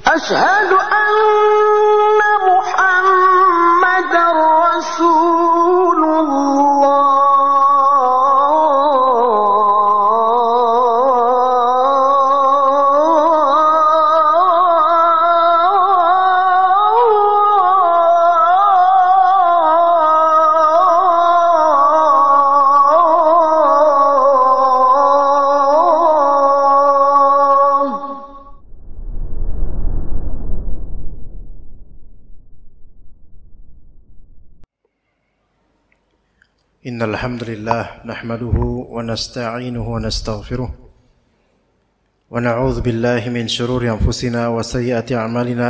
أشهد أن محمدًا رسول إن الحمد لله نحمده ونستعينه ونستغفره ونعوذ بالله من شرور أنفسنا وسيئات أعمالنا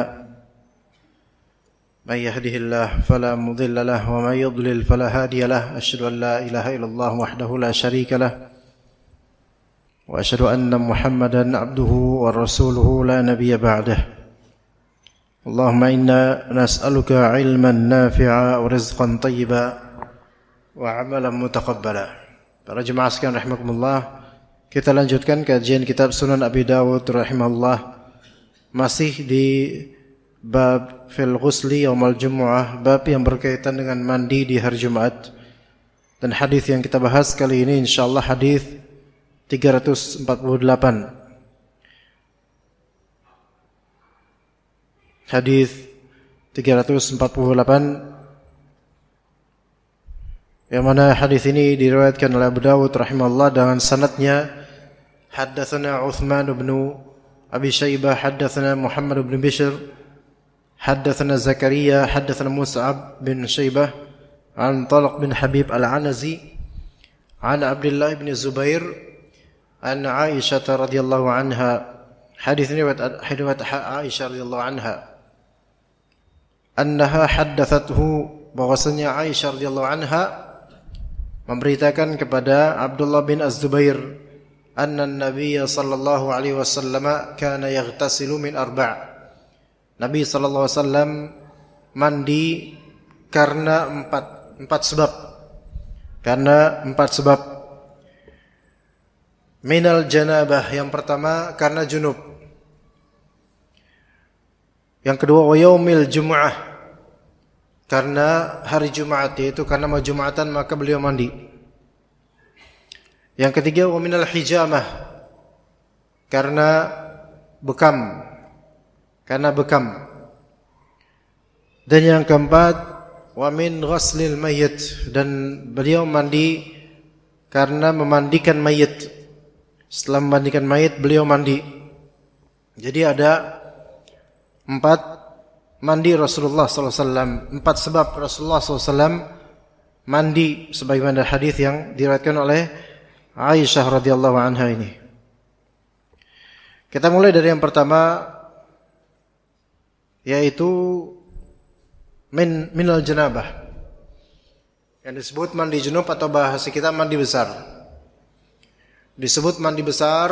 من يهده الله فلا مضل له ومن يضلل فلا هادي له أشهد أن لا إله إلا الله وحده لا شريك له وأشهد أن محمدا عبده ورسوله لا نبي بعده اللهم إنا نسألك علما نافعا ورزقا طيبا wa amalan mutaqabbala. Para jemaah sekalian rahimakumullah, kita lanjutkan kajian kitab Sunan Abi Dawud rahimahullah, masih di bab fil ghusli yaumal jumu'ah, bab yang berkaitan dengan mandi di hari Jumat. Dan hadis yang kita bahas kali ini insyaallah hadis 348. Hadis 348, yang mana hadis ini diriwayatkan oleh Abu Dawud rahimahullah dengan sanadnya haddatsana Utsman bin Abi Syaibah haddatsana Muhammad bin Bishr haddatsana Zakaria haddatsana Mus'ab bin Syaibah an Talq bin Habib al-Anazi an Abdullah bin Zubair an Aisyah radhiyallahu anha. Hadis ini riwayat Aisyah radhiyallahu anha annaha haddatsathu, bahwasanya Aisyah radhiyallahu anha memberitakan kepada Abdullah bin Az-Zubair anna Nabiy sallallahu alaihi wasallam kana yaghtasilu min arba'. Nabi sallallahu alaihi wasallam mandi karena empat sebab. Karena empat sebab. Minal janabah, yang pertama karena junub. Yang kedua wa yaumil jumu'ah, karena hari Jumat, yaitu karena mau Jumatan maka beliau mandi. Yang ketiga wa minal hijamah, karena bekam. Dan yang keempat wa min ghaslil mayyit, dan beliau mandi karena memandikan mayit. Setelah memandikan mayit beliau mandi. Jadi ada empat mandi Rasulullah SAW, empat sebab Rasulullah SAW mandi, sebagaimana hadis yang diriwayatkan oleh Aisyah radhiyallahu anha ini. Kita mulai dari yang pertama, yaitu minal janabah, yang disebut mandi junub atau bahasa kita mandi besar. Disebut mandi besar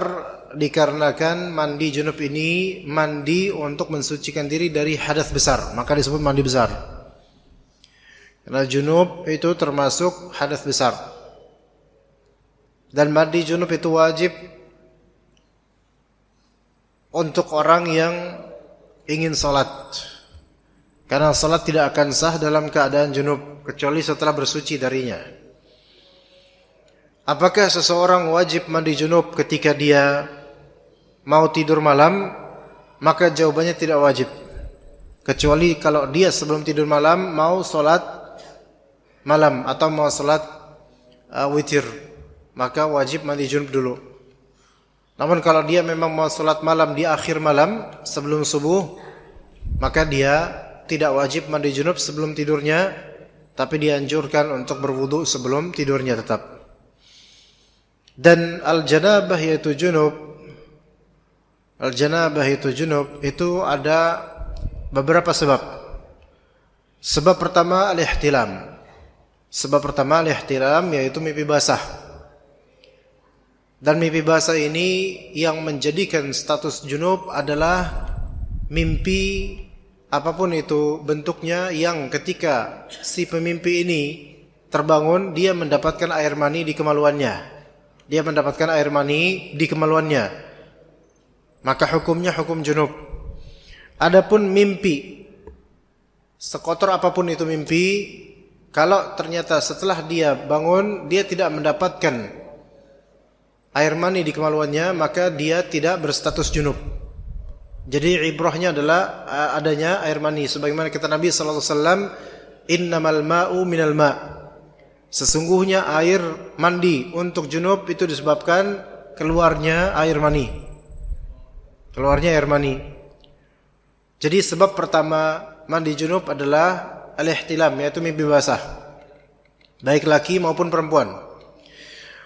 dikarenakan mandi junub ini mandi untuk mensucikan diri dari hadas besar, maka disebut mandi besar. Karena junub itu termasuk hadas besar. Dan mandi junub itu wajib untuk orang yang ingin salat. Karena salat tidak akan sah dalam keadaan junub kecuali setelah bersuci darinya. Apakah seseorang wajib mandi junub ketika dia mau tidur malam? Maka jawabannya tidak wajib. Kecuali kalau dia sebelum tidur malam mau sholat malam atau mau sholat witir, maka wajib mandi junub dulu. Namun kalau dia memang mau sholat malam di akhir malam sebelum subuh, maka dia tidak wajib mandi junub sebelum tidurnya, tapi dianjurkan untuk berwudu sebelum tidurnya tetap. Dan al-janabah yaitu junub, itu ada beberapa sebab. Sebab pertama al-ihtilam. Yaitu mimpi basah. Dan mimpi basah ini yang menjadikan status junub adalah mimpi apapun itu bentuknya, yang ketika si pemimpi ini terbangun dia mendapatkan air mani di kemaluannya. Maka hukumnya hukum junub. Adapun mimpi, sekotor apapun itu mimpi, kalau ternyata setelah dia bangun dia tidak mendapatkan air mani di kemaluannya, maka dia tidak berstatus junub. Jadi ibrahnya adalah adanya air mani, sebagaimana kata Nabi sallallahu alaihi wasallam, innamal ma'u minal ma'. Sesungguhnya air mandi untuk junub itu disebabkan keluarnya air mani. Keluarnya air mani. Jadi sebab pertama mandi junub adalah al-ihtilam, yaitu mimpi basah, baik laki maupun perempuan.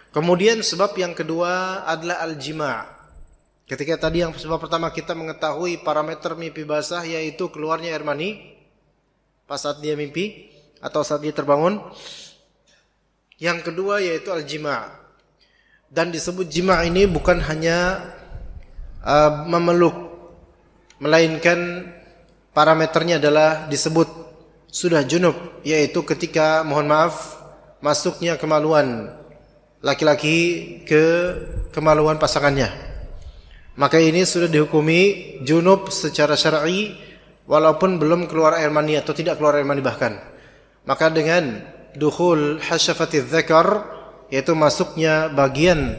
Kemudian sebab yang kedua adalah al-jima'. Ketika tadi yang sebab pertama kita mengetahui parameter mimpi basah, yaitu keluarnya air mani pas saat dia mimpi atau saat dia terbangun. Yang kedua yaitu al-jima'. Dan disebut jima' ini bukan hanya memeluk, melainkan parameternya adalah disebut sudah junub, yaitu ketika, mohon maaf, masuknya kemaluan laki-laki ke kemaluan pasangannya. Maka ini sudah dihukumi junub secara syar'i walaupun belum keluar air mani atau tidak keluar air mani bahkan. Maka dengan dukhul hasyafatiz zakar, yaitu masuknya bagian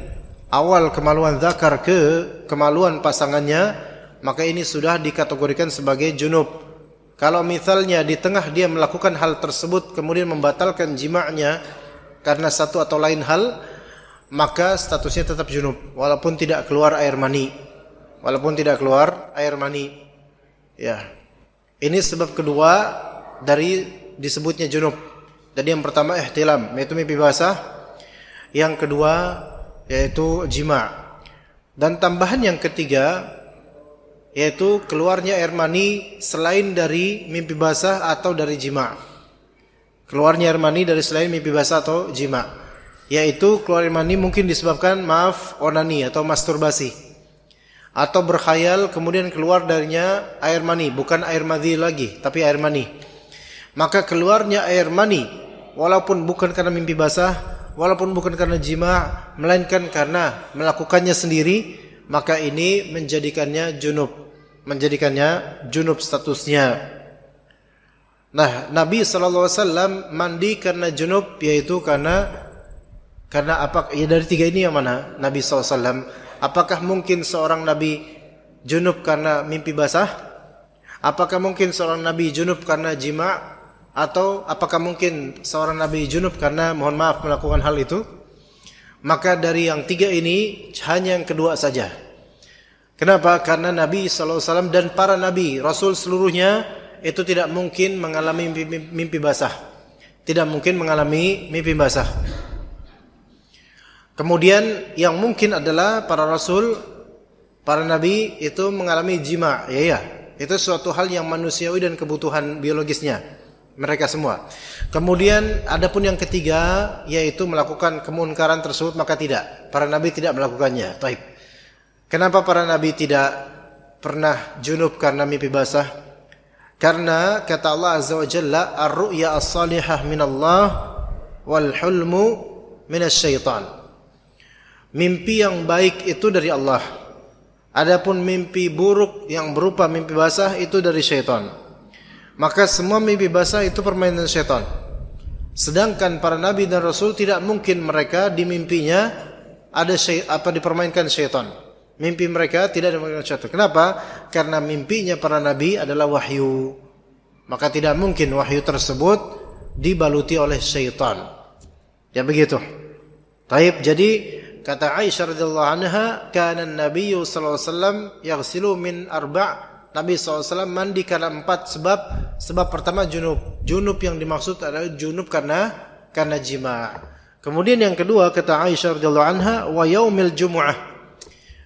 awal kemaluan zakar ke kemaluan pasangannya, maka ini sudah dikategorikan sebagai junub. Kalau misalnya di tengah dia melakukan hal tersebut kemudian membatalkan jima'nya karena satu atau lain hal, maka statusnya tetap junub walaupun tidak keluar air mani. Walaupun tidak keluar air mani. Ya. Ini sebab kedua dari disebutnya junub. Jadi yang pertama ihtilam, yaitu mimpi basah. Yang kedua yaitu jima'. Dan tambahan yang ketiga yaitu keluarnya air mani selain dari mimpi basah atau dari jima'. Keluarnya air mani dari selain mimpi basah atau jima', yaitu keluar air mani mungkin disebabkan onani atau masturbasi, atau berkhayal kemudian keluar darinya air mani, bukan air madhi lagi tapi air mani. Maka keluarnya air mani walaupun bukan karena mimpi basah, walaupun bukan karena jima', melainkan karena melakukannya sendiri, maka ini menjadikannya junub statusnya. Nah, Nabi SAW mandi karena junub, yaitu karena apa? Ya, dari tiga ini yang mana Nabi SAW? Apakah mungkin seorang Nabi junub karena mimpi basah? Apakah mungkin seorang Nabi junub karena jima'? Atau apakah mungkin seorang Nabi junub karena, mohon maaf, melakukan hal itu? Maka dari yang tiga ini hanya yang kedua saja. Kenapa? Karena Nabi SAW dan para Nabi, Rasul seluruhnya itu tidak mungkin mengalami mimpi basah. Tidak mungkin mengalami mimpi basah. Kemudian yang mungkin adalah para Rasul, para Nabi itu mengalami jima'. Ya. Itu suatu hal yang manusiawi dan kebutuhan biologisnya mereka semua. Kemudian adapun yang ketiga yaitu melakukan kemunkaran tersebut, maka tidak. Para Nabi tidak melakukannya. Taib. Kenapa para Nabi tidak pernah junub karena mimpi basah? Karena kata Allah Azza wa Jalla, ar-ru'ya as-salihah minallah wal hulmu minasyaitan. Mimpi yang baik itu dari Allah. Adapun mimpi buruk yang berupa mimpi basah itu dari syaitan. Maka semua mimpi basah itu permainan syaitan. Sedangkan para nabi dan rasul tidak mungkin mereka di mimpinya ada dipermainkan syaitan. Mimpi mereka tidak dipermainkan syaitan. Kenapa? Karena mimpinya para nabi adalah wahyu. Maka tidak mungkin wahyu tersebut dibaluti oleh syaitan. Ya begitu. Taib, jadi kata Aisyah radhiyallahu anha, kana an-nabiy sallallahu alaihi wasallam yaghsilu min arba'. Nabi SAW mandi karena 4 sebab. Sebab pertama junub yang dimaksud adalah junub karena jima'. Kemudian yang kedua kata Aisyah radhiyallahu anha, wa yaumil jumu'ah.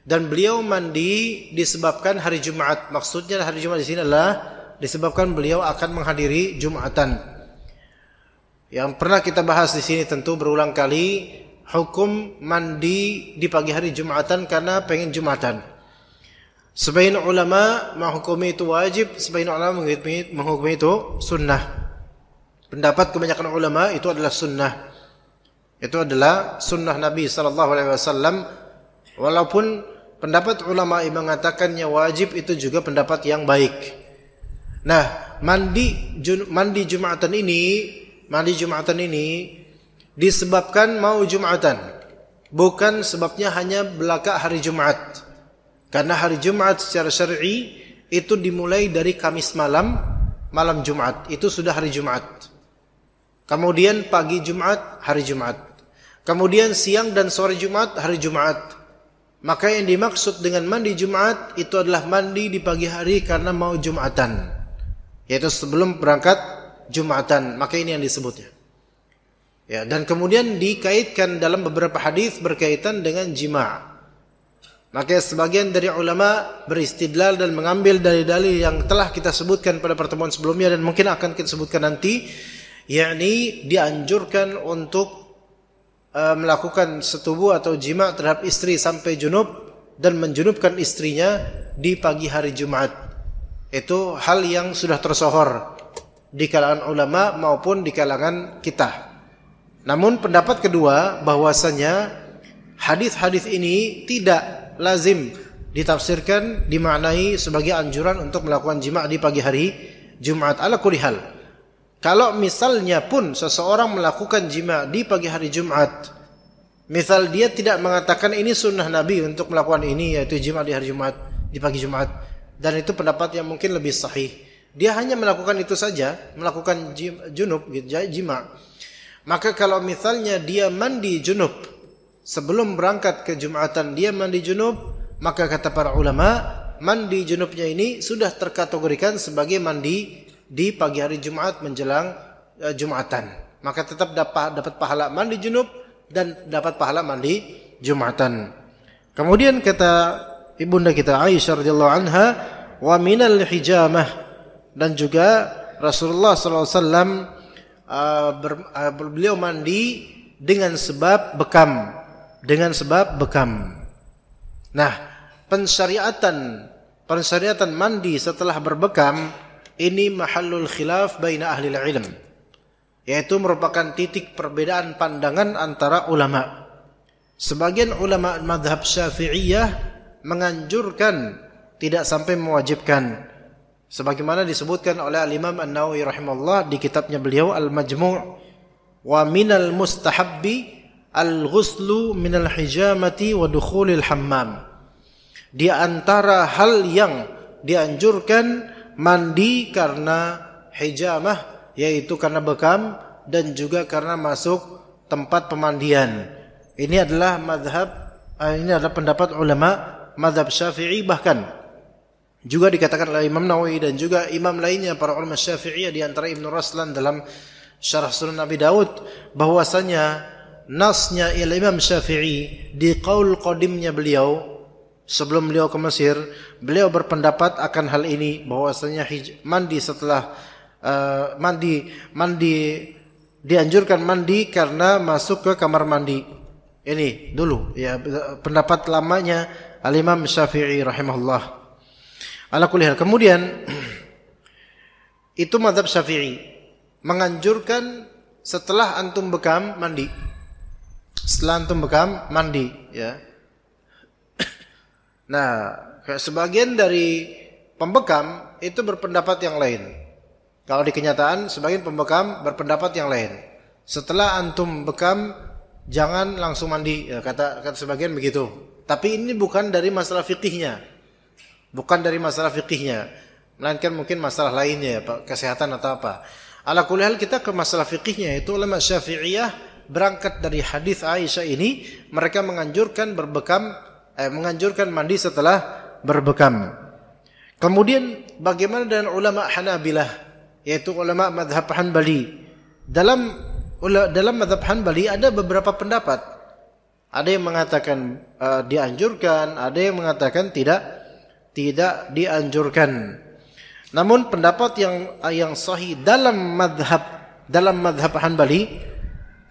Dan beliau mandi disebabkan hari Jumat. Maksudnya hari Jumat di sini adalah disebabkan beliau akan menghadiri Jumatan. Yang pernah kita bahas di sini tentu berulang kali, hukum mandi di pagi hari Jumatan karena pengen Jumatan. Sebagian ulama menghukumi itu wajib, sebagian ulama menghukumi itu sunnah. Pendapat kebanyakan ulama itu adalah sunnah. Itu adalah sunnah Nabi SAW. Walaupun pendapat ulama yang mengatakannya wajib itu juga pendapat yang baik. Nah, mandi Jumatan ini disebabkan mau Jumatan, bukan sebabnya hanya belaka hari Jumat. Karena hari Jumat secara syar'i itu dimulai dari Kamis malam Jumat, itu sudah hari Jumat. Kemudian pagi Jumat, hari Jumat. Kemudian siang dan sore Jumat, hari Jumat. Maka yang dimaksud dengan mandi Jumat itu adalah mandi di pagi hari karena mau Jumatan, yaitu sebelum berangkat Jumatan. Maka ini yang disebutnya. Ya, dan kemudian dikaitkan dalam beberapa hadis berkaitan dengan jima'. Maka sebagian dari ulama beristidlal dan mengambil dalil-dalil yang telah kita sebutkan pada pertemuan sebelumnya dan mungkin akan kita sebutkan nanti, yakni dianjurkan untuk melakukan setubuh atau jima' terhadap istri sampai junub dan menjunubkan istrinya di pagi hari Jumat. Itu hal yang sudah tersohor di kalangan ulama maupun di kalangan kita. Namun pendapat kedua bahwasanya hadis-hadis ini tidak lazim ditafsirkan, dimaknai sebagai anjuran untuk melakukan jima' di pagi hari Jumat. Ala kulli hal, kalau misalnya pun seseorang melakukan jima' di pagi hari Jumat, misal dia tidak mengatakan ini sunnah Nabi untuk melakukan ini, yaitu jima' di hari Jumat, di pagi Jumat, dan itu pendapat yang mungkin lebih sahih. Dia hanya melakukan itu saja, melakukan junub, jima'. Maka kalau misalnya dia mandi junub sebelum berangkat ke Jumatan, dia mandi junub, maka kata para ulama, mandi junubnya ini sudah terkategorikan sebagai mandi di pagi hari Jumat menjelang Jumatan. Maka tetap dapat pahala mandi junub dan dapat pahala mandi Jumatan. Kemudian kata ibunda kita Aisyah radhiyallahu anha, wa minal hijamah, dan juga Rasulullah sallallahu alaihi wasallam beliau mandi dengan sebab bekam, Nah, pensyariatan mandi setelah berbekam ini mahallul khilaf baina ahli ilm, yaitu merupakan titik perbedaan pandangan antara ulama. Sebagian ulama mazhab Syafi'iyah menganjurkan, tidak sampai mewajibkan, sebagaimana disebutkan oleh Al-Imam An-Nawawi rahimahullah di kitabnya beliau Al-Majmu', wa minal mustahabbi al-ghuslu minal hijamati wa dukhulil hammam. Di antara hal yang dianjurkan mandi karena hijamah, yaitu karena bekam, dan juga karena masuk tempat pemandian. Ini adalah pendapat ulama mazhab Syafi'i, bahkan juga dikatakan oleh Imam Nawawi dan juga imam lainnya para ulama Syafi'iyah di antara Ibnu Raslan dalam Syarah Sunan Abi Daud, bahwasanya nasnya Imam Syafi'i di qaul qadimnya beliau sebelum beliau ke Mesir, beliau berpendapat akan hal ini, bahwasanya mandi setelah dianjurkan mandi karena masuk ke kamar mandi. Ini dulu ya pendapat lamanya Al-Imam Syafi'i rahimahullah. Ala kulli hal, kemudian itu mazhab Syafi'i menganjurkan setelah antum bekam mandi. Setelah antum bekam mandi, ya. Nah, sebagian dari pembekam itu berpendapat yang lain. Kalau di kenyataan sebagian pembekam berpendapat yang lain. Setelah antum bekam jangan langsung mandi, ya, kata sebagian begitu. Tapi ini bukan dari masalah fikihnya. Melainkan mungkin masalah lainnya, ya, Pak, kesehatan atau apa. Ala kulli hal, kita ke masalah fikihnya, itu ulama Syafi'iyah berangkat dari hadis Aisyah ini, mereka menganjurkan menganjurkan mandi setelah berbekam. Kemudian bagaimana dengan ulama Hanabilah, yaitu ulama mazhab Hanbali? Dalam mazhab Hanbali ada beberapa pendapat. Ada yang mengatakan dianjurkan, ada yang mengatakan tidak dianjurkan. Namun pendapat yang sahih dalam mazhab Hanbali,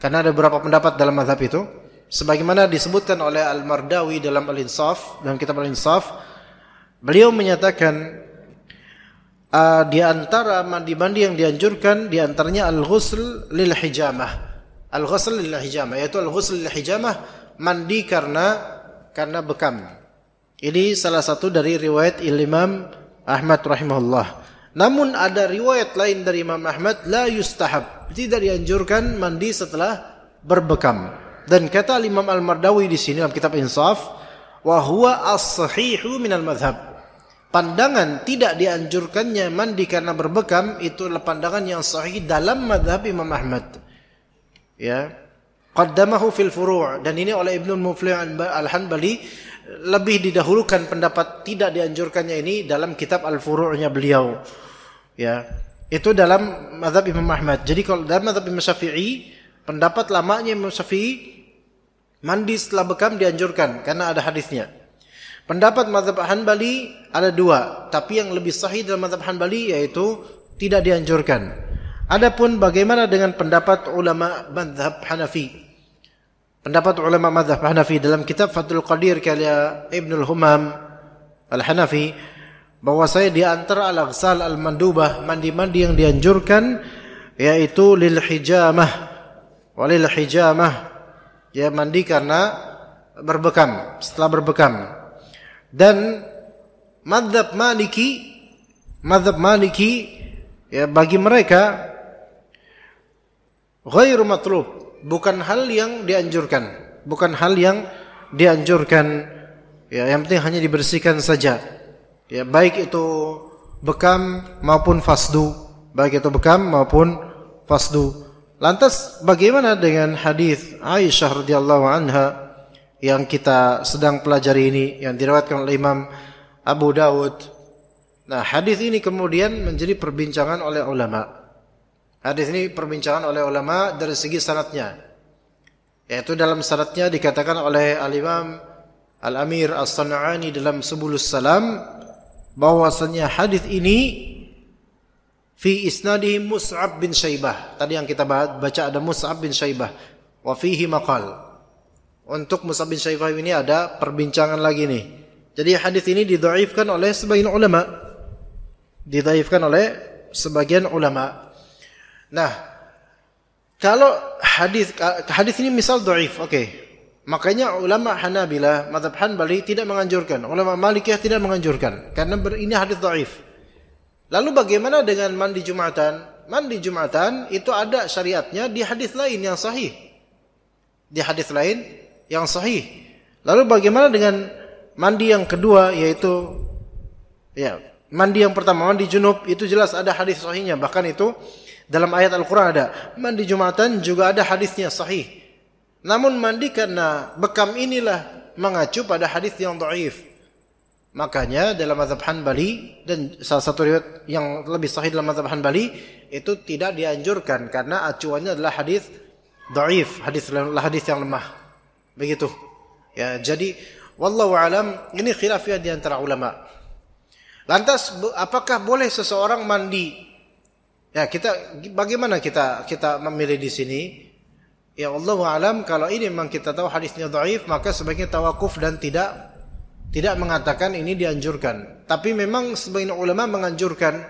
karena ada beberapa pendapat dalam mazhab itu, sebagaimana disebutkan oleh Al-Mardawi dalam Al-Insaf, dalam kitab Al-Insaf, beliau menyatakan di antara mandi-mandi yang dianjurkan di antaranya al-ghusl lil hijamah. Al-ghusl lil hijamah, yaitu al-ghusl lil hijamah, mandi karena bekam. Ini salah satu dari riwayat Imam Ahmad rahimahullah. Namun ada riwayat lain dari Imam Ahmad, la yustahab, tidak dianjurkan mandi setelah berbekam. Dan kata Imam Al-Mardawi di sini dalam kitab Insaf, wa huwa as-sahihu minal madhab. Pandangan tidak dianjurkannya mandi karena berbekam itu adalah pandangan yang sahih dalam madhab Imam Ahmad. Ya, qaddamahu fil furu', dan ini oleh Ibnu Muflih Al-Hanbali lebih didahulukan pendapat tidak dianjurkannya ini dalam kitab Al-Furu'-nya beliau. Ya, itu dalam mazhab Imam Ahmad. Jadi kalau dalam mazhab Imam Syafi'i, pendapat lamanya Imam Syafi'i mandi setelah bekam dianjurkan karena ada hadisnya. Pendapat mazhab Hanbali ada dua, tapi yang lebih sahih dalam mazhab Hanbali yaitu tidak dianjurkan. Adapun bagaimana dengan pendapat ulama mazhab Hanafi? Pendapat ulama mazhab Hanafi dalam kitab Fathul Qadir karya Ibnul Humam Al-Hanafi, bahwasanya di antara al-aghsal al-mandubah, mandi-mandi yang dianjurkan yaitu lil hijamah, walil hijamah, ya mandi karena berbekam, setelah berbekam. Dan mazhab Maliki ya bagi mereka ghairu matlub, bukan hal yang dianjurkan, ya yang penting hanya dibersihkan saja. Ya baik itu bekam maupun fasdu, Lantas bagaimana dengan hadis Aisyah radhiyallahu anha yang kita sedang pelajari ini, yang diriwayatkan oleh Imam Abu Dawud? Nah, hadis ini kemudian menjadi perbincangan oleh ulama. Dari segi sanadnya. Yaitu dalam sanadnya dikatakan oleh Al-Imam Al-Amir As-San'ani dalam Subulus Salam bahwasanya hadis ini fi isnadihi Mus'ab bin Syaibah. Tadi yang kita baca ada Mus'ab bin Syaibah. Wa fihi maqal. Untuk Mus'ab bin Syaibah ini ada perbincangan lagi nih. Jadi hadis ini didhaifkan oleh sebagian ulama. Nah, kalau hadis ini misal dhaif, oke. Makanya ulama Hanabilah, mazhab Hanbali tidak menganjurkan, ulama Malikiyah tidak menganjurkan karena ini hadis dhaif. Lalu bagaimana dengan mandi Jumatan? Mandi Jumatan itu ada syariatnya di hadis lain yang sahih. Lalu bagaimana dengan mandi yang kedua, yaitu ya, mandi yang pertama, mandi junub, itu jelas ada hadis sahihnya. Bahkan itu dalam ayat Al-Quran ada. Mandi Jumatan juga ada hadisnya sahih. Namun mandi karena bekam inilah mengacu pada hadis yang dhaif. Makanya dalam mazhab Hanbali, dan salah satu riwayat yang lebih sahih dalam mazhab Hanbali, itu tidak dianjurkan karena acuannya adalah hadis dhaif, hadis yang lemah. Begitu. Ya, jadi wallahu alam, ini khilafiyah di antara ulama. Lantas apakah boleh seseorang mandi? Ya, bagaimana kita memilih di sini? Ya wallahu alam, kalau ini memang kita tahu hadisnya dhaif, maka sebaiknya tawakuf dan tidak mengatakan ini dianjurkan. Tapi memang sebagian ulama menganjurkan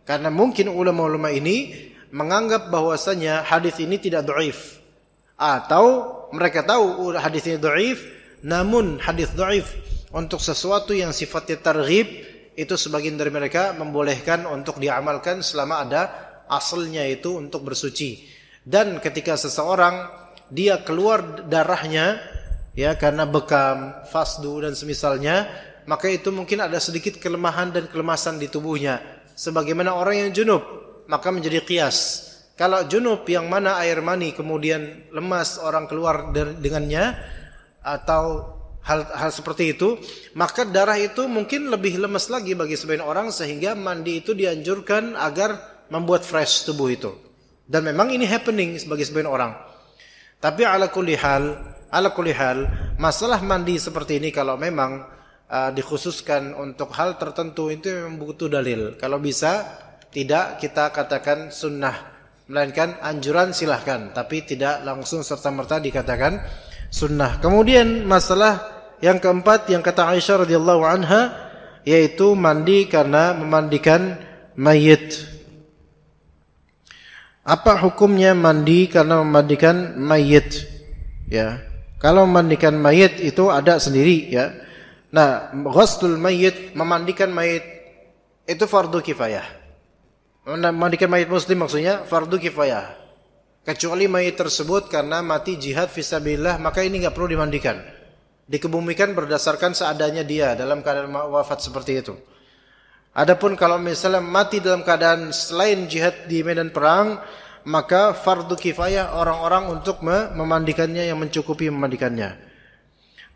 karena mungkin ulama-ulama ini menganggap bahwasanya hadis ini tidak dhaif, atau mereka tahu hadis ini dhaif, namun hadis dhaif untuk sesuatu yang sifatnya targhib itu sebagian dari mereka membolehkan untuk diamalkan selama ada asalnya itu untuk bersuci. Dan ketika seseorang dia keluar darahnya ya karena bekam, fasdu dan semisalnya, maka itu mungkin ada sedikit kelemahan dan kelemasan di tubuhnya. Sebagaimana orang yang junub, maka menjadi qiyas. Kalau junub yang mana air mani kemudian lemas orang keluar dengannya, atau hal seperti itu, maka darah itu mungkin lebih lemas lagi bagi sebagian orang, sehingga mandi itu dianjurkan agar membuat fresh tubuh itu. Dan memang ini happening bagi sebagian orang. Tapi ala kulli hal, masalah mandi seperti ini kalau memang dikhususkan untuk hal tertentu itu memang butuh dalil. Kalau bisa tidak kita katakan sunnah, melainkan anjuran silahkan, tapi tidak langsung serta-merta dikatakan sunnah. Kemudian masalah yang keempat yang kata Aisyah radhiyallahu anha, yaitu mandi karena memandikan mayit. Apa hukumnya mandi karena memandikan mayit? Ya, kalau memandikan mayit itu ada sendiri ya. Nah, ghuslul mayyit, memandikan mayit itu fardu kifayah. Memandikan mayit muslim maksudnya fardu kifayah. Kecuali mayit tersebut karena mati jihad fisabilillah, maka ini enggak perlu dimandikan. Dikebumikan berdasarkan seadanya dia dalam keadaan wafat seperti itu. Adapun kalau misalnya mati dalam keadaan selain jihad di medan perang, maka fardu kifayah orang-orang untuk memandikannya, yang mencukupi memandikannya.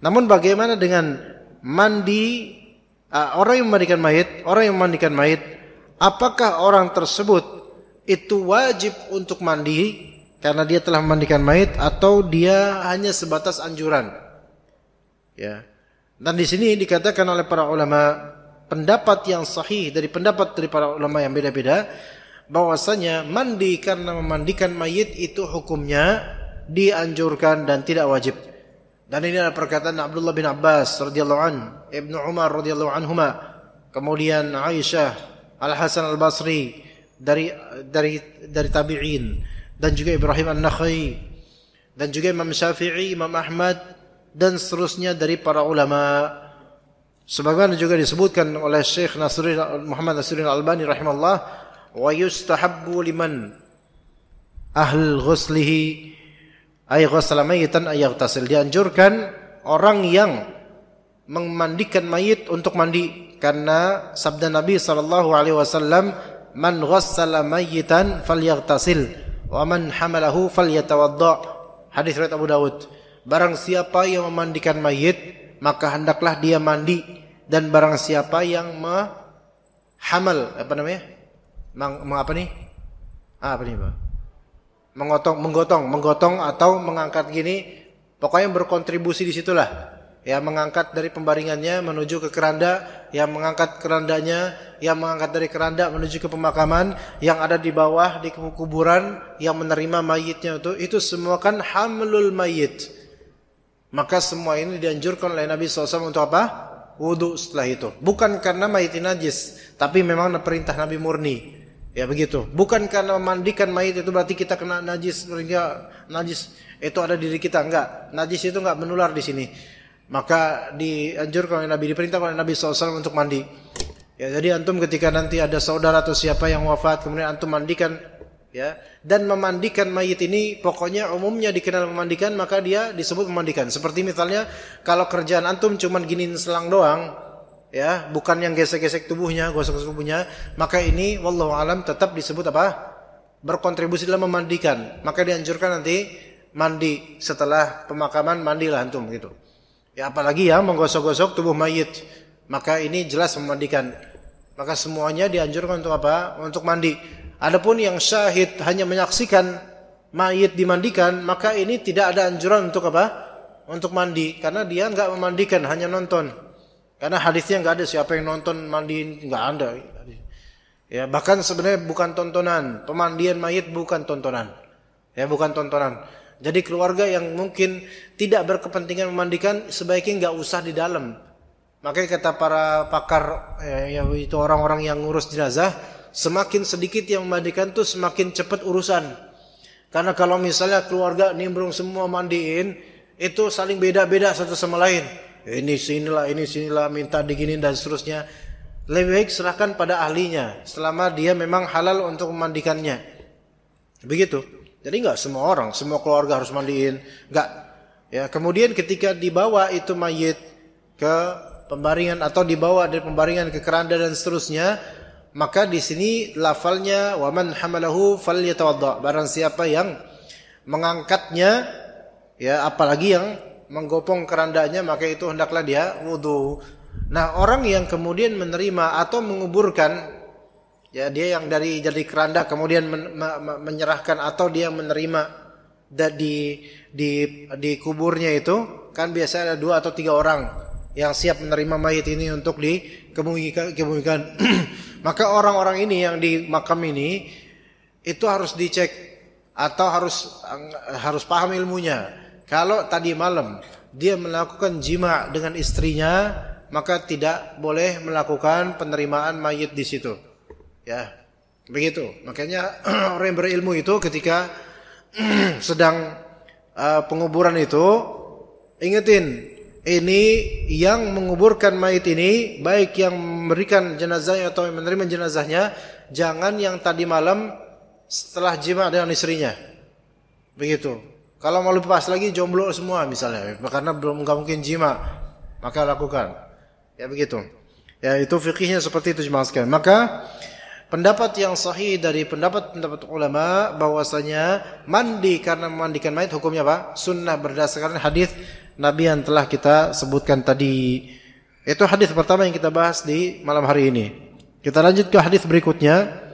Namun bagaimana dengan mandi orang yang memandikan mayit, apakah orang tersebut itu wajib untuk mandi karena dia telah memandikan mayit, atau dia hanya sebatas anjuran? Ya. Dan di sini dikatakan oleh para ulama, pendapat yang sahih dari para ulama yang beda-beda, bahwasanya mandi karena memandikan mayit itu hukumnya dianjurkan dan tidak wajib. Dan ini adalah perkataan Abdullah bin Abbas radhiyallahu anhu, Ibnu Umar radhiyallahu anhuma, kemudian Aisyah, Al-Hasan Al-Basri dari tabi'in, dan juga Ibrahim An-Nakhai, dan juga Imam Syafi'i, Imam Ahmad, dan seterusnya dari para ulama. Sebagaimana juga disebutkan oleh Syekh Muhammad Nasiruddin Al-Albani rahimahullah, wa yustahabbu liman ahl ghuslihi ay ghusla mayitan ay yaghtasil. Dianjurkan orang yang memandikan mayit untuk mandi, karena sabda Nabi sallallahu alaihi wasallam, man ghassala mayitan falyaghtasil wa man hamalahu falyatawadda. Hadis riwayat Abu Dawud. Barang siapa yang memandikan mayit, maka hendaklah dia mandi, dan barang siapa yang menggotong atau mengangkat gini, pokoknya berkontribusi di situlah. Ya, mengangkat dari pembaringannya menuju ke keranda, yang mengangkat kerandanya, yang mengangkat dari keranda menuju ke pemakaman, yang ada di bawah di kuburan, yang menerima mayitnya itu semua kan hamlul mayit. Maka semua ini dianjurkan oleh Nabi SAW untuk apa? Wudu setelah itu. Bukan karena mayit najis, tapi memang perintah Nabi murni. Ya begitu. Bukan karena memandikan mayit itu berarti kita kena najis, sehingga najis itu ada di diri kita. Enggak. Najis itu enggak menular di sini. Maka dianjurkan oleh Nabi, diperintah oleh Nabi SAW untuk mandi. Ya, jadi antum ketika nanti ada saudara atau siapa yang wafat, kemudian antum mandikan, ya, dan memandikan mayit ini pokoknya umumnya dikenal memandikan, maka dia disebut memandikan. Seperti misalnya kalau kerjaan antum cuman giniin selang doang, ya, bukan yang gesek-gesek tubuhnya, gosok tubuhnya, maka ini wallahu alam tetap disebut apa? Berkontribusi dalam memandikan. Maka dianjurkan nanti mandi setelah pemakaman, mandilah antum gitu. Ya, apalagi yang menggosok-gosok tubuh mayit, maka ini jelas memandikan. Maka semuanya dianjurkan untuk apa? Untuk mandi. Adapun yang syahid hanya menyaksikan mayit dimandikan, maka ini tidak ada anjuran untuk apa? Untuk mandi, karena dia enggak memandikan, hanya nonton. Karena hadisnya enggak ada siapa yang nonton mandiin, enggak ada. Ya, bahkan sebenarnya bukan tontonan, pemandian mayit bukan tontonan. Ya, bukan tontonan. Jadi keluarga yang mungkin tidak berkepentingan memandikan, sebaiknya enggak usah di dalam. Makanya kata para pakar, itu orang-orang yang ngurus jenazah, semakin sedikit yang memandikan tuh semakin cepat urusan. Karena kalau misalnya keluarga nimbrung semua mandiin, itu saling beda-beda satu sama lain. Ini sinilah, minta diginin dan seterusnya. Lebih baik serahkan pada ahlinya, selama dia memang halal untuk memandikannya. Begitu. Jadi enggak semua orang, semua keluarga harus mandiin, enggak. Ya, kemudian ketika dibawa itu mayit ke pembaringan atau dibawa dari pembaringan ke keranda dan seterusnya, maka di sini lafalnya waman hamalahu falyatawadda. Barang siapa yang mengangkatnya, ya apalagi yang menggopong kerandanya, maka itu hendaklah dia wudu. Nah, orang yang kemudian menerima atau menguburkan, ya dia yang dari keranda kemudian menyerahkan atau dia menerima di kuburnya itu, kan biasanya ada 2 atau 3 orang yang siap menerima mayit ini untuk dikebumikan. Maka orang-orang ini yang di makam ini itu harus dicek atau harus paham ilmunya. Kalau tadi malam dia melakukan jima dengan istrinya, maka tidak boleh melakukan penerimaan mayit di situ. Ya, begitu. Makanya orang yang berilmu itu ketika sedang penguburan itu ingetin, ini yang menguburkan mayit ini, baik yang memberikan jenazahnya atau yang menerima jenazahnya, jangan yang tadi malam setelah jima dengan istrinya. Begitu. Kalau mau lepas lagi jomblo semua misalnya, karena belum nggak mungkin jima, maka lakukan. Ya begitu. Ya itu fikihnya seperti itu jemaah sekalian. Maka pendapat yang sahih dari pendapat ulama bahwasanya mandi karena memandikan mayit hukumnya apa? Sunnah berdasarkan hadis Nabi yang telah kita sebutkan tadi. Itu hadis pertama yang kita bahas di malam hari ini. Kita lanjut ke hadis berikutnya.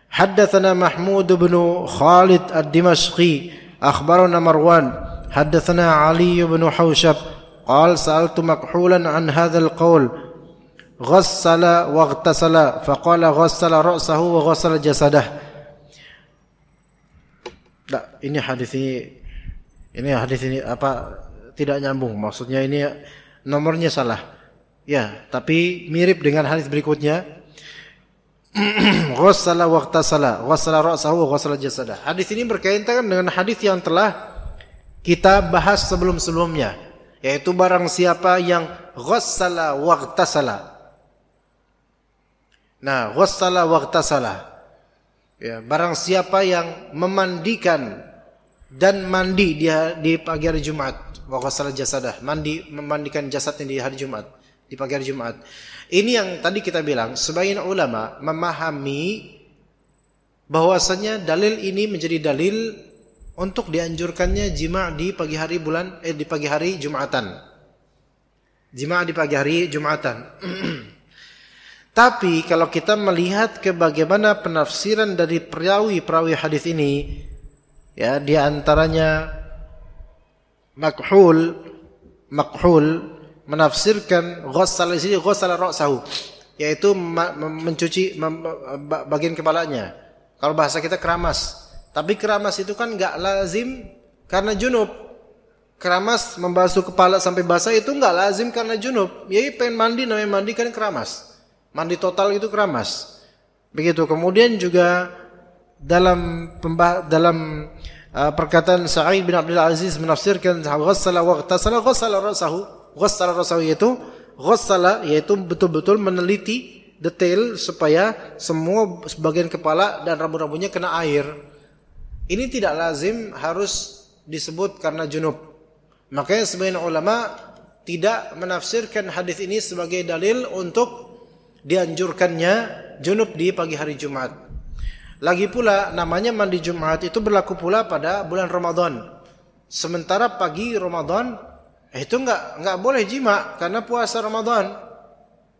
Haddatsana Mahmud bin Khalid ad-Dimashqi, akhbarana Marwan, haddatsana Ali bin Haushab, qala sa'altu Makhulan an hadzal qaul, ghassala wa ightasala, faqala ghassala ra'sahu wa ghassala jasadah. Ini hadis ini apa? Tidak nyambung, maksudnya ini nomornya salah. Ya, tapi mirip dengan hadis berikutnya. Ghassala waqtasala, ghassala ra'sahu wa ghassala jasadah. Hadis ini berkaitan dengan hadis yang telah kita bahas sebelum-sebelumnya, yaitu barang siapa yang ghassala waqtasala. Nah, ghassala waqtasala. Ya, barang siapa yang memandikan dan mandi di pagi hari Jumat. Wa ghassala jasadah, memandikan jasadnya di hari Jumat, di pagi hari Jumat. Ini yang tadi kita bilang, sebagian ulama memahami bahwasanya dalil ini menjadi dalil untuk dianjurkannya jima' di pagi hari Jumatan. Jima' di pagi hari Jumatan. Tapi kalau kita melihat ke bagaimana penafsiran dari perawi hadis ini, ya di antaranya Makhul menafsirkan ghassala di sini ghassala ra'sahu, yaitu mencuci bagian kepalanya. Kalau bahasa kita keramas. Tapi keramas itu kan enggak lazim karena junub. Keramas membasuh kepala sampai basah itu enggak lazim karena junub. Jadi pengen mandi namanya mandi kan keramas. Mandi total itu keramas. Begitu. Kemudian juga dalam perkataan Sa'id bin Abdul Aziz menafsirkan ghassala wa ightasala, ghassala ra'sahu yaitu betul-betul meneliti detail supaya semua sebagian kepala dan rambut-rambutnya kena air. Ini tidak lazim harus disebut karena junub. Makanya sebagian ulama tidak menafsirkan hadis ini sebagai dalil untuk dianjurkannya junub di pagi hari Jumat. Lagi pula namanya mandi Jumat itu berlaku pula pada bulan Ramadan. Sementara pagi Ramadan itu enggak boleh jima karena puasa Ramadan.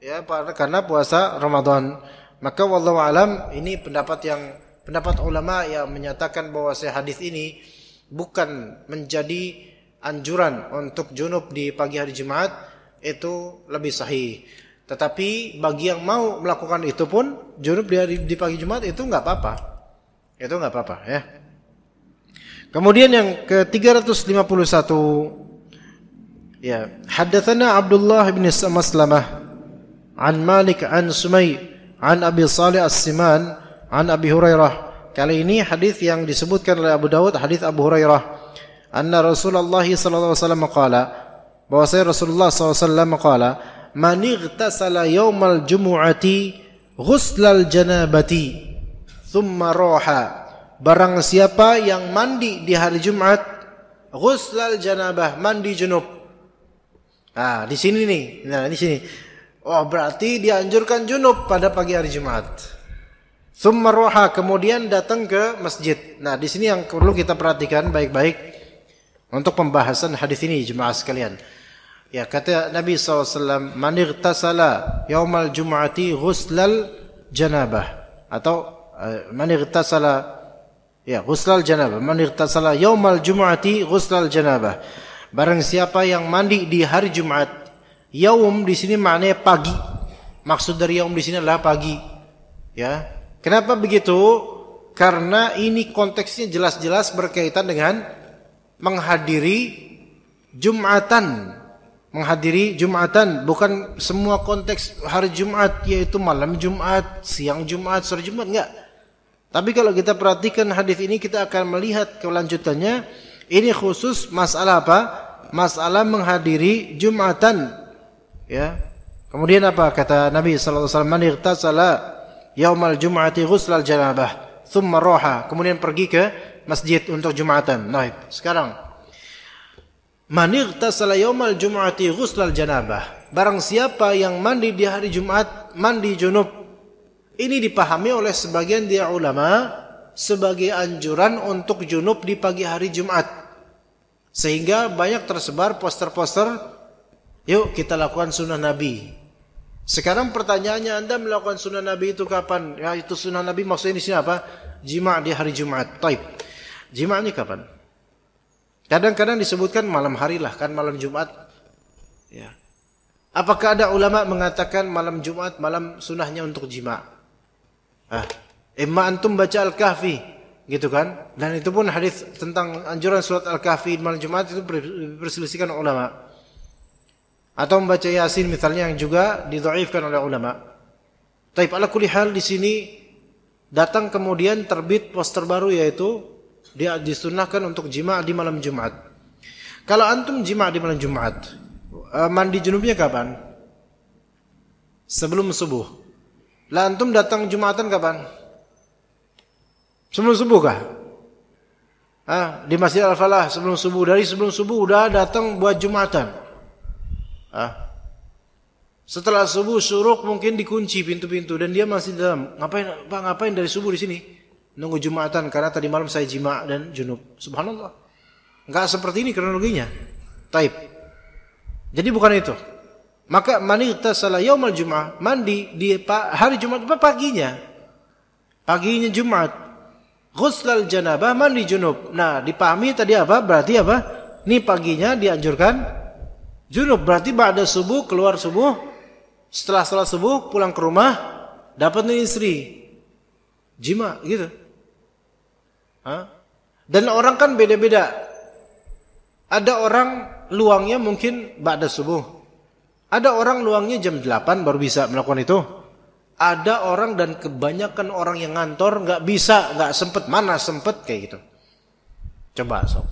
Ya, karena puasa Ramadan. Maka wallahu alam ini pendapat ulama yang menyatakan bahwa hadis ini bukan menjadi anjuran untuk junub di pagi hari Jumat, itu lebih sahih. Tetapi bagi yang mau melakukan itu pun junub di pagi Jumat itu enggak apa-apa. Itu enggak apa-apa ya. Kemudian yang ke-351 ya, haddatsana Abdullah bin Maslamah an Malik an Sumay an Abi Salih As-Siman an Abi Hurairah. Kali ini hadis yang disebutkan oleh Abu Dawud, hadis Abu Hurairah. Anna Rasulullah sallallahu alaihi wasallam qala, bahwasanya Rasulullah sallallahu alaihi wasallam qala, man ightasala yaumal jumu'ati ghuslal janabati thumma roha, barang siapa yang mandi di hari Jumat ghuslal janabah, mandi junub. Nah, di sini nih. Nah, di sini. Oh, berarti dianjurkan junub pada pagi hari Jumat. Thumma roha, kemudian datang ke masjid. Nah, di sini yang perlu kita perhatikan baik-baik untuk pembahasan hadis ini jemaah sekalian. Ya, kata Nabi SAW, man ightasala yaumal jum'ati ghuslal janabah, atau man ightasala ya ghuslal janabah, man ightasala yaumal jum'ati ghuslal janabah, barang siapa yang mandi di hari Jumat. Yaum di sini maknanya pagi. Maksud dari yaum di sini adalah pagi. Ya. Kenapa begitu? Karena ini konteksnya jelas-jelas berkaitan dengan menghadiri Jumatan. Menghadiri Jumatan, bukan semua konteks hari Jumat, yaitu malam Jumat, siang Jumat, sore Jumat, enggak. Tapi kalau kita perhatikan hadis ini, kita akan melihat kelanjutannya. Ini khusus masalah apa? masalah menghadiri Jumatan. Ya. Kemudian apa kata Nabi sallallahu alaihi wasallam? Man ightasala yaumal jum'ati ghuslal janabah, thumma raha. Kemudian pergi ke masjid untuk Jumatan. Nah, sekarang man ightasala yaumal jum'ati ghuslal janabah. Barang siapa yang mandi di hari Jumat, mandi junub. Ini dipahami oleh sebagian dia ulama sebagai anjuran untuk junub di pagi hari Jumat. Sehingga banyak tersebar poster-poster, yuk kita lakukan sunnah Nabi. Sekarang pertanyaannya, Anda melakukan sunnah Nabi itu kapan? Ya, itu sunnah Nabi maksudnya di sini apa? Jima' di hari Jumat. Taib. Jima'nya kapan? Kadang-kadang disebutkan malam hari lah, kan malam Jumat. Ya. Apakah ada ulama mengatakan malam Jumat malam sunnahnya untuk jima'? Imma antum baca Al-Kahfi, gitu kan? Dan itu pun hadis tentang anjuran surat Al-Kahfi malam Jumat itu diperselisihkan ulama. Atau membaca Yasin misalnya yang juga didhaifkan oleh ulama. Taib, ala kulli hal di sini datang kemudian terbit poster baru yaitu dia disunnahkan untuk jima' di malam Jumat. Kalau antum jima' di malam Jumat, mandi junubnya kapan? Sebelum subuh. Lah antum datang Jumatan kapan? Sebelum subuh kah? Di Masjid Al-Falah sebelum subuh. Dari sebelum subuh udah datang buat Jumatan. Setelah subuh syuruk mungkin dikunci pintu-pintu dan dia masih di dalam. Ngapain dari subuh di sini? Nunggu Jumatan karena tadi malam saya jima' dan junub. Subhanallah. Enggak seperti ini kronologinya. Taib. Jadi bukan itu. Maka man ightasala yaumal jum'ah, mandi di hari Jumat paginya. Paginya Jumat. Ghuslal janabah, mandi junub. Nah, dipahami tadi apa? Berarti apa? Ini paginya dianjurkan junub. Berarti ba'da subuh, keluar subuh. Setelah salat subuh, pulang ke rumah, dapat nih istri. Jima, gitu. Dan orang kan beda-beda. Ada orang luangnya mungkin ba'da subuh. Ada orang luangnya jam 8 baru bisa melakukan itu. Ada orang dan kebanyakan orang yang ngantor nggak bisa, nggak sempet, mana sempet kayak gitu. Coba sob.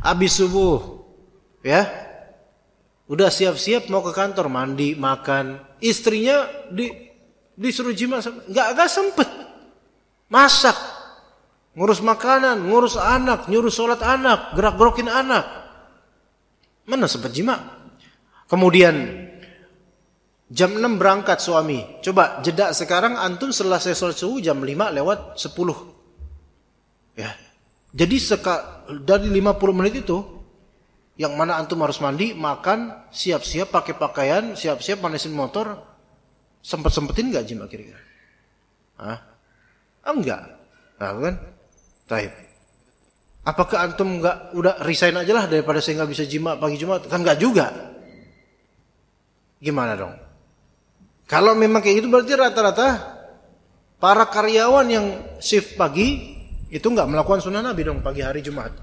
Habis subuh, ya, udah siap-siap mau ke kantor, mandi, makan. Istrinya disuruh jima, nggak sempet. Masak, ngurus makanan, ngurus anak, nyuruh sholat anak, gerak-gerokin anak. Mana sempet jima? Kemudian jam 6 berangkat suami. Coba jeda sekarang antum selesai sholat subuh jam 5 lewat 10. Ya. Jadi dari 50 menit itu yang mana antum harus mandi, makan, siap-siap pakai pakaian, siap-siap manasin motor, sempet-sempetin enggak jima kira-kira? Enggak. Nah, kan? Taib. Apakah antum enggak udah resign aja lah daripada saya enggak bisa jima pagi Jumat? Kan enggak juga. Gimana dong? Kalau memang kayak gitu berarti rata-rata para karyawan yang shift pagi itu enggak melakukan sunnah Nabi dong pagi hari Jumat.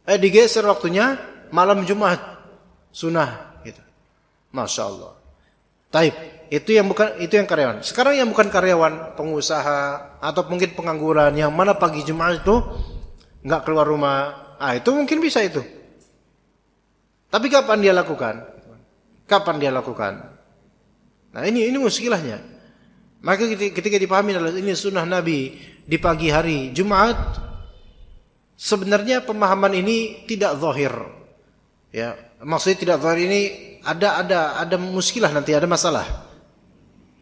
Digeser waktunya malam Jumat sunnah gitu. Masya Allah. Taib. Itu yang karyawan. Sekarang yang bukan karyawan, pengusaha atau mungkin pengangguran yang mana pagi Jumat itu enggak keluar rumah. Itu mungkin bisa itu. Tapi kapan dia lakukan? Kapan dia lakukan? Nah ini muskilahnya. Maka ketika dipahami adalah ini sunnah Nabi di pagi hari Jumat, sebenarnya pemahaman ini tidak zahir. Ya, maksudnya tidak zahir ini ada muskilah nanti, ada masalah.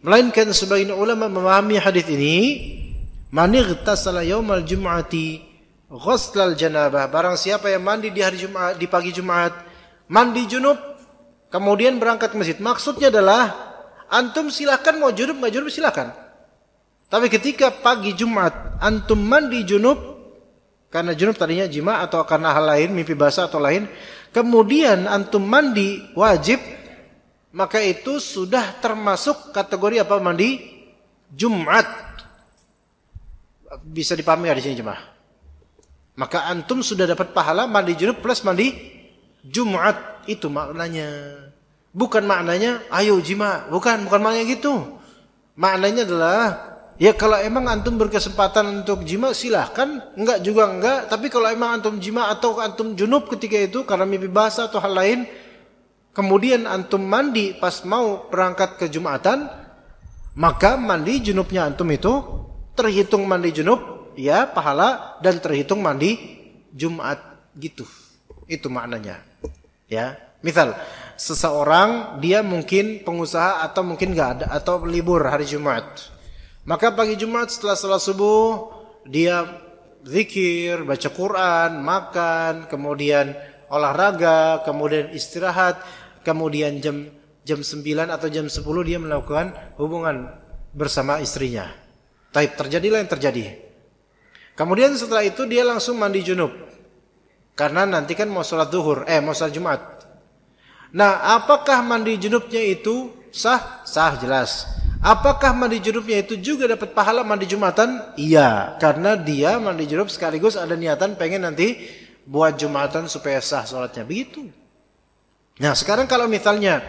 Melainkan sebagian ulama memahami hadis ini, man ightasala yaumal jum'ati ghuslal janabah, barang siapa yang mandi di hari Jumat, di pagi Jumat, mandi junub, kemudian berangkat ke masjid. Maksudnya adalah antum silakan mau junub enggak junub silakan. Tapi ketika pagi Jumat antum mandi junub karena junub tadinya jima atau karena hal lain, mimpi basah atau lain, kemudian antum mandi wajib, maka itu sudah termasuk kategori apa? Mandi Jumat. Bisa dipahami enggak di sini jemaah? Maka antum sudah dapat pahala mandi junub plus mandi Jumat, itu maknanya. Bukan maknanya ayo jima, bukan maknanya gitu. Maknanya adalah Ya kalau emang antum berkesempatan untuk jima silahkan, enggak juga enggak. Tapi kalau emang antum jima atau antum junub ketika itu karena mimpi basah atau hal lain, kemudian antum mandi pas mau berangkat ke Jumatan, maka mandi junubnya antum itu terhitung mandi junub, ya pahala, dan terhitung mandi Jumat gitu. Itu maknanya. Ya, misal seseorang dia mungkin pengusaha atau mungkin enggak ada atau libur hari Jumat. Maka pagi Jumat setelah salat subuh dia zikir, baca Quran, makan, kemudian olahraga, kemudian istirahat, kemudian jam 9 atau jam 10 dia melakukan hubungan bersama istrinya. Taib, terjadilah yang terjadi. Kemudian setelah itu dia langsung mandi junub. Karena nanti kan mau salat zuhur, mau salat Jumat. Nah, apakah mandi junubnya itu sah? Sah, jelas. Apakah mandi junubnya itu juga dapat pahala mandi Jumatan? Iya, karena dia mandi junub sekaligus ada niatan pengen nanti buat Jumatan supaya sah sholatnya. Begitu. Nah, sekarang kalau misalnya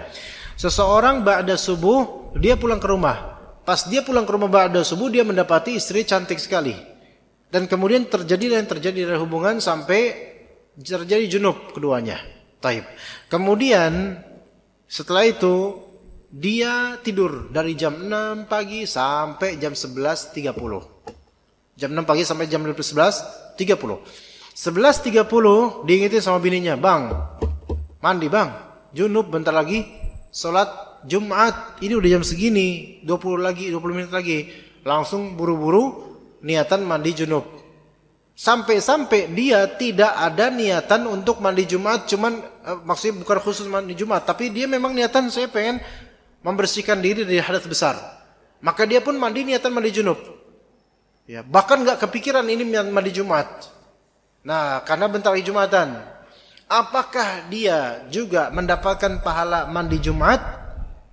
seseorang ba'da subuh dia pulang ke rumah. Pas dia pulang ke rumah ba'da subuh dia mendapati istri cantik sekali. Dan kemudian terjadi yang terjadi dari hubungan sampai terjadi junub keduanya. Taib. Kemudian setelah itu dia tidur dari jam 6 pagi sampai jam 11.30. Jam 6 pagi sampai jam 11.30. 11.30 diingetin sama bininya, "Bang, mandi bang, junub bentar lagi sholat Jumat. Ini udah jam segini, 20 menit lagi." Langsung buru-buru niatan mandi junub. Sampai-sampai dia tidak ada niatan untuk mandi Jumat, cuman maksudnya bukan khusus mandi Jumat, tapi dia memang niatan saya pengen membersihkan diri dari hadas besar. Maka dia pun mandi niatan mandi junub. Ya, bahkan enggak kepikiran ini mandi Jumat. Nah, karena bentar lagi Jumatan. Apakah dia juga mendapatkan pahala mandi Jumat?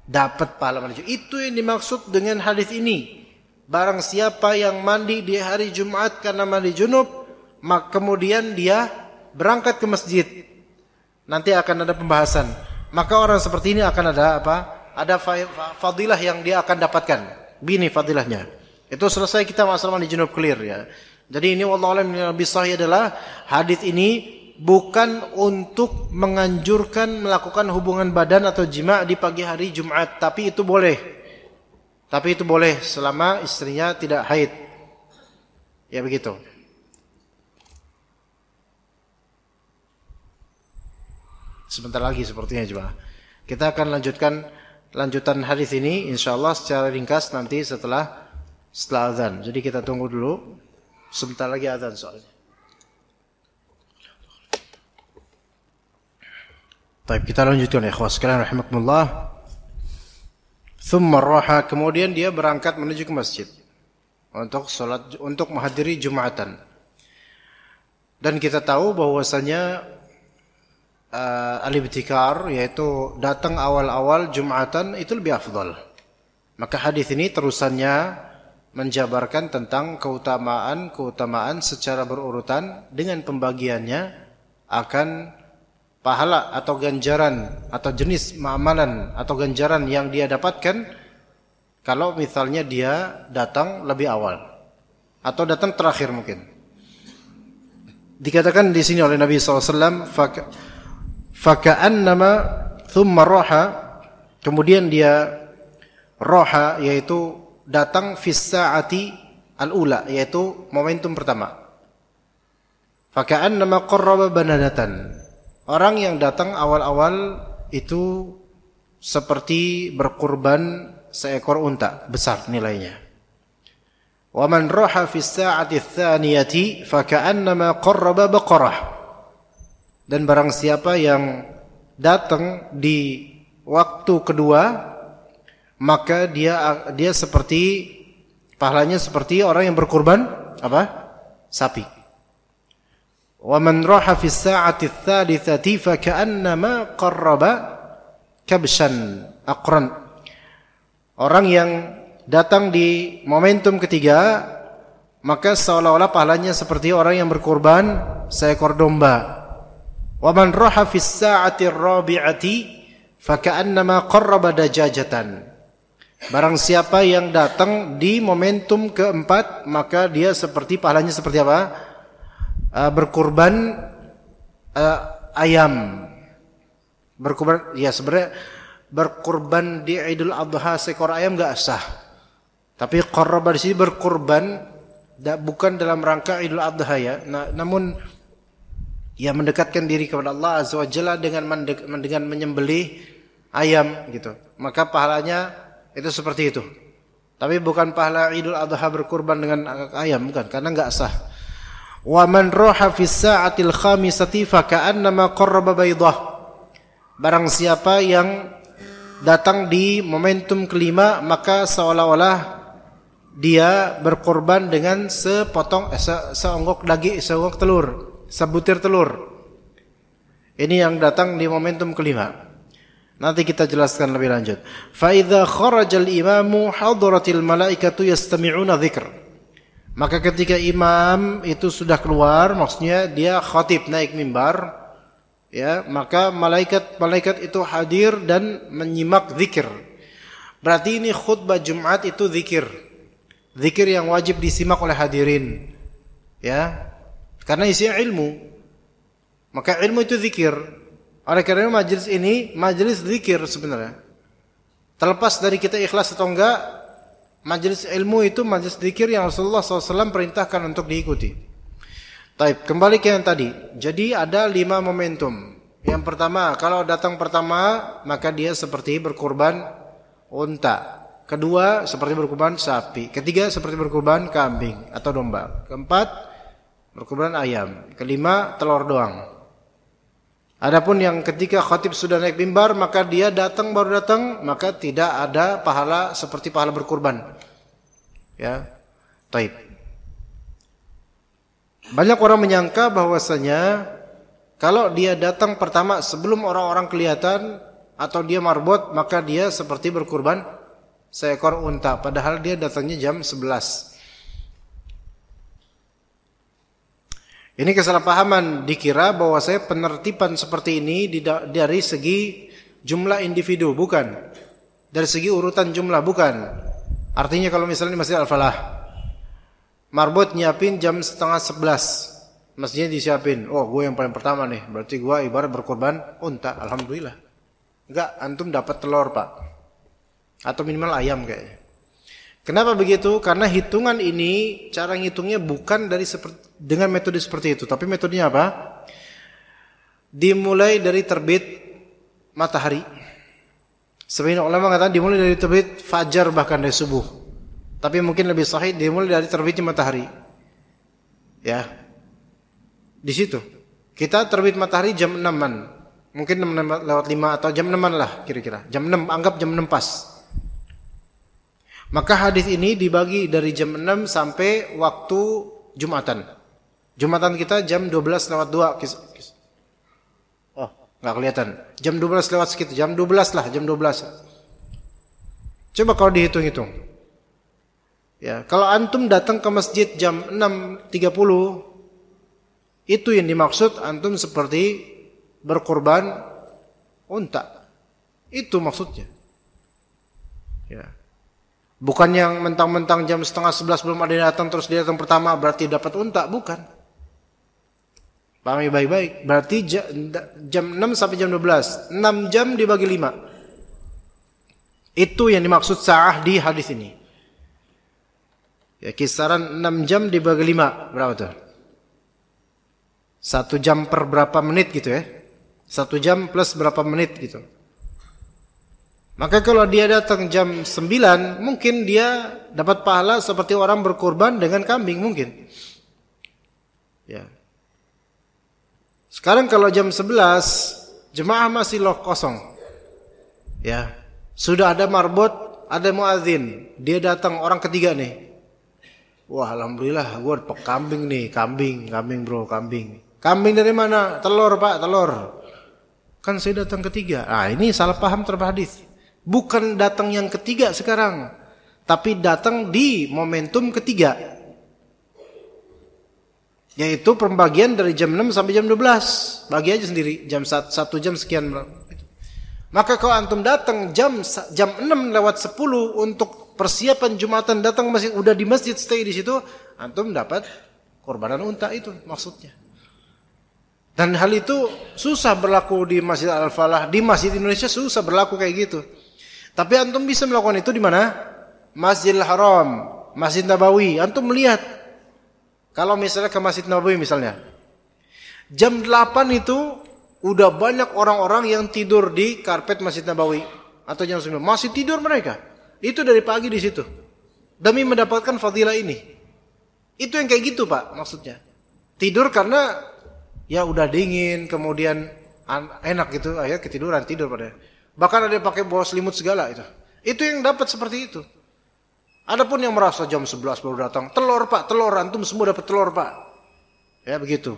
Dapat pahala mandi Jumat. Itu yang dimaksud dengan hadis ini. Barang siapa yang mandi di hari Jumat karena mandi junub, maka kemudian dia berangkat ke masjid. Nanti akan ada pembahasan. Maka orang seperti ini akan ada apa? Ada fadilah yang dia akan dapatkan. Bini fadilahnya. Itu selesai kita masalah mandi junub, clear ya. Jadi ini wallahu a'lam yang lebih sahih adalah hadis ini bukan untuk menganjurkan melakukan hubungan badan atau jima' di pagi hari Jumat, tapi itu boleh. Tapi itu boleh selama istrinya tidak haid. Ya begitu. Sebentar lagi sepertinya coba. Kita akan lanjutan hadis ini insyaallah secara ringkas nanti setelah azan. Jadi kita tunggu dulu. Sebentar lagi azan soalnya. Baik, kita lanjutkan ya ikhwas sekalian rahimakumullah. Thumma raha, kemudian dia berangkat menuju ke masjid untuk salat, untuk menghadiri Jumatan. Dan kita tahu bahwasanya al-ibtikar, yaitu datang awal-awal Jumatan, itu lebih afdal. Maka hadis ini terusannya menjabarkan tentang keutamaan secara berurutan dengan pembagiannya akan pahala atau ganjaran atau jenis amalan atau ganjaran yang dia dapatkan kalau misalnya dia datang lebih awal atau datang terakhir mungkin. Dikatakan di sini oleh Nabi SAW, faka'annama thumma roha, kemudian dia roha yaitu datang fis sa'ati al-ula, yaitu momentum pertama. Faka'annama qarraba banadatan, orang yang datang awal-awal itu seperti berkurban seekor unta besar nilainya. Wa man raha fi as-sa'ati ats-tsaniyati faka'annama qarraba baqarah. Dan barang siapa yang datang di waktu kedua, maka dia seperti pahalanya seperti orang yang berkurban apa? Sapi. Wa man raha fi as-sa'ati ats-tsalitsati faka'annama qarraba kabshan aqran. Orang yang datang di momentum ketiga, maka seolah-olah pahalanya seperti orang yang berkurban seekor domba. Wa man raha fis sa'ati ar-rabi'ati faka'annama qarraba dajajatan. Barang siapa yang datang di momentum keempat, maka dia seperti pahalanya seperti apa? Berkurban ayam. Berkurban, ya sebenarnya berkurban di Idul Adha seekor ayam enggak sah. Tapi qarraba di sini berkurban bukan dalam rangka Idul Adha ya. Namun ya mendekatkan diri kepada Allah Azza wa Jalla dengan menyembelih ayam gitu. Maka pahalanya itu seperti itu. Tapi bukan pahala Idul Adha berkurban dengan ayam, bukan, karena enggak sah. Wa man raha fi sa'atil khamisati fa ka'annama qarraba baydah. Barang siapa yang datang di momentum kelima, maka seolah-olah dia berkorban dengan seonggok daging, seonggok telur, sebutir telur. Ini yang datang di momentum kelima. Nanti kita jelaskan lebih lanjut. Fa idza kharajal imamu hadaratil malaikatu yastami'una dzikr. Maka ketika imam itu sudah keluar, maksudnya dia khatib naik mimbar, ya, maka malaikat itu hadir dan menyimak zikir. Berarti ini khutbah Jumat itu zikir. Zikir yang wajib disimak oleh hadirin. Ya. Karena isinya ilmu. Maka ilmu itu zikir. Oleh karena majelis ini majelis zikir sebenarnya. Terlepas dari kita ikhlas atau enggak, majelis ilmu itu majelis zikir yang Rasulullah SAW perintahkan untuk diikuti. Taib, kembali ke yang tadi. Jadi ada 5 momentum. Yang pertama, kalau datang pertama, maka dia seperti berkurban unta. Kedua, seperti berkurban sapi. Ketiga, seperti berkurban kambing atau domba. Keempat, berkurban ayam. Kelima, telur doang. Adapun yang ketika khatib sudah naik mimbar, maka dia baru datang, maka tidak ada pahala seperti pahala berkurban. Ya. Taib. Banyak orang menyangka bahwasanya kalau dia datang pertama sebelum orang-orang kelihatan atau dia marbot, maka dia seperti berkurban seekor unta, padahal dia datangnya jam 11. Ini kesalahpahaman, dikira bahwa saya penertiban seperti ini dari segi jumlah individu, bukan. Dari segi urutan jumlah, bukan. Artinya kalau misalnya di Masjid Al-Falah, marbot nyiapin jam 10:30, masjidnya disiapin. Oh, gue yang paling pertama nih, berarti gue ibarat berkorban unta. Alhamdulillah. Enggak, antum dapat telur, Pak. Atau minimal ayam kayaknya. Kenapa begitu? Karena hitungan ini, cara ngitungnya bukan dengan metode seperti itu. Tapi metodenya apa? Dimulai dari terbit matahari. Sebenarnya ulama mengatakan dimulai dari terbit fajar, bahkan dari subuh. Tapi mungkin lebih sahih dimulai dari terbitnya matahari. Ya. Di situ. Kita terbit matahari jam 6-an. Mungkin 6:05 atau jam 6-an lah kira-kira. Jam 6, anggap jam 6 pas. Maka hadis ini dibagi dari jam 6 sampai waktu Jumatan. Jumatan kita jam 12:02. Oh, enggak kelihatan. Jam 12 lewat sekitar, jam 12 lah, jam 12. Coba kalau dihitung-hitung. Ya, kalau antum datang ke masjid jam 6:30, itu yang dimaksud antum seperti berkorban unta. Itu maksudnya. Ya. Bukan yang mentang-mentang jam 10:30 belum ada yang datang, terus dia datang pertama berarti dapat unta, bukan. Pahami baik-baik. Berarti jam 6 sampai jam 12, 6 jam dibagi 5. Itu yang dimaksud sa'ah di hadis ini. Ya, kisaran 6 jam dibagi 5, berapa tuh? 1 jam per berapa menit gitu ya. 1 jam plus berapa menit gitu. Maka kalau dia datang jam 9, mungkin dia dapat pahala seperti orang berkurban dengan kambing mungkin. Ya. Sekarang kalau jam 11, jemaah masih kosong. Ya. Sudah ada marbot, ada muadzin. Dia datang orang ketiga nih. Wah, alhamdulillah gue dapat kambing nih, kambing bro, kambing. Kambing dari mana? Telur, Pak, telur. Kan saya datang ketiga. Ah, ini salah paham terhadap hadis. Bukan datang yang ketiga sekarang, tapi datang di momentum ketiga, yaitu pembagian dari jam 6 sampai jam 12. Bagi aja sendiri, jam 1 jam sekian. Maka kalau antum datang jam 6:10 untuk persiapan Jumatan, datang masjid, udah di masjid, stay di situ, antum dapat korbanan unta itu maksudnya. Dan hal itu susah berlaku di Masjid Al-Falah, di masjid Indonesia susah berlaku kayak gitu. Tapi antum bisa melakukan itu di mana? Masjidil Haram, Masjid Nabawi. Antum melihat kalau misalnya ke Masjid Nabawi misalnya, jam 8 itu udah banyak orang-orang yang tidur di karpet Masjid Nabawi, atau jam 9 masih tidur mereka. Itu dari pagi di situ demi mendapatkan fadilah ini. Itu yang kayak gitu Pak maksudnya. Tidur karena ya udah dingin, kemudian enak gitu, akhirnya ketiduran, tidur pada. Bahkan ada yang pakai bawa selimut segala itu. Itu yang dapat seperti itu. Adapun yang merasa jam 11 baru datang, telur Pak, telur, antum semua dapat telur Pak. Ya begitu.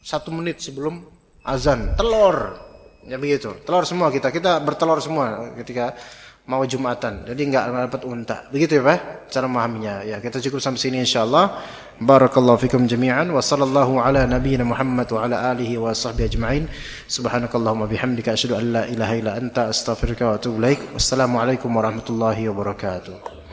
1 menit sebelum azan, telur. Ya begitu. Telur semua kita bertelur semua ketika mau Jumatan. Jadi enggak dapat unta. Begitu ya Pak cara memahaminya. Ya, kita cukup sampai sini insyaallah. Barakallahu fikum jami'an wa sallallahu ala nabiyyina Muhammad wa ala alihi wa sahbihi ajma'in. Subhanakallahumma bihamdika asyhadu an la ilaha illa anta astaghfiruka wa atubu ilaik. Wassalamu alaikum warahmatullahi wabarakatuh.